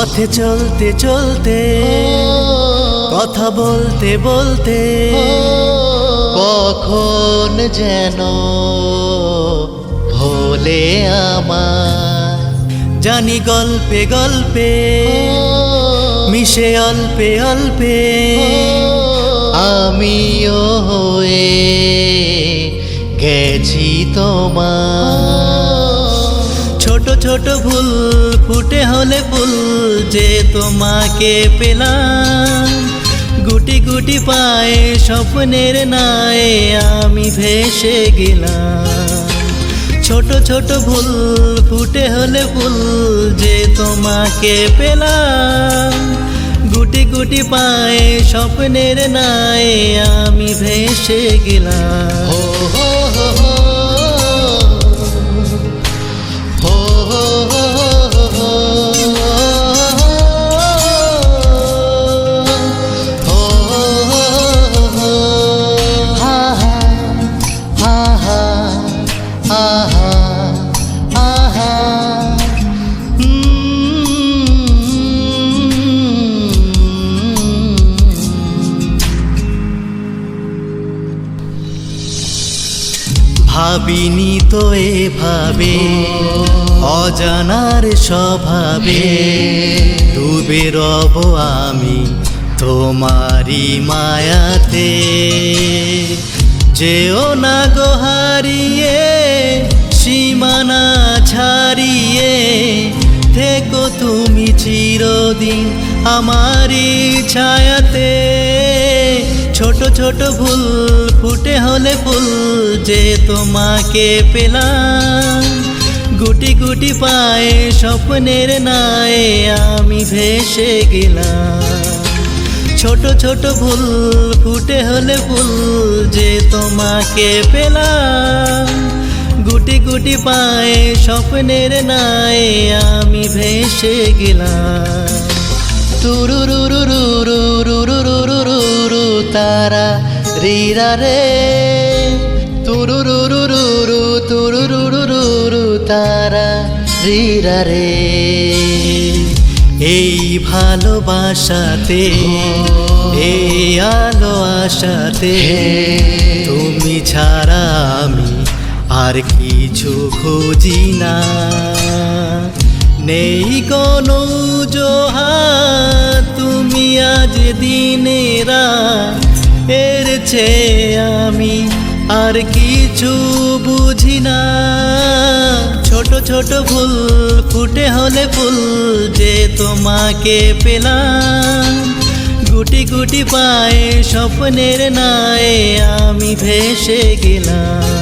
পথে চলতে চলতে কথা বলতে বলতে কখন যেন ভোলে আমার জানি গল্পে গল্পে মিশে অল্পে অল্পে আমিও হয়ে গেছি তোমার। ছোট ছোট ভুল ফুটে হলে ফুল যে তোমাকে পেলাম, গুটি গুটি পায়ে স্বপ্নের নায়ে আমি ভেসে গেলাম। ছোট ছোট ভুল ফুটে হলে ফুল যে তোমাকে পেলাম, গুটি গুটি পায়ে স্বপ্নের নায়ে আমি ভেসে গেলাম। হো হো হো হো হো হো হো হো হো হা হা হা হা আহা আহা ভাবিনি তো এভাবে অজানার স্বভাবে ডুবে রব আমি তোমারি মায়াতে। যেও না গো হারিয়ে সীমানা ছাড়িয়ে, থেকো তুমি চিরদিন আমারি ছায়াতে। ছোট ছোট ভুল ফুটে হলে ফুল যে তোমাকে পেলাম, গুটি গুটি পায়ে স্বপ্নের নায়ে আমি ভেসে গেলাম। ছোট ছোট ভুল ফুটে হলে ফুল যে তোমাকে পেলাম, গুটি গুটি পায়ে স্বপ্নের নায়ে আমি ভেসে গেলাম। তুরুরুরুরুরুরুরুরুরু তারা রিরা রে, তুরুরুরুরুরু তুরুরুরুরু তারা রিরা রে। এই ভালোবাসাতে এই আলো আশাতে তুমি ছাড়া আমি আর কিছু খুঁজি না। নেই কোনো অজুহাত, তুমি আজ দিনে রাত এর চেয়ে আমি আর কিছু বুঝি না। ছোট ছোট ভুল ফুটে হলে ফুল যে তোমাকে পেলাম, গুটি গুটি পায়ে স্বপ্নের নায়ে আমি ভেসে গেলাম।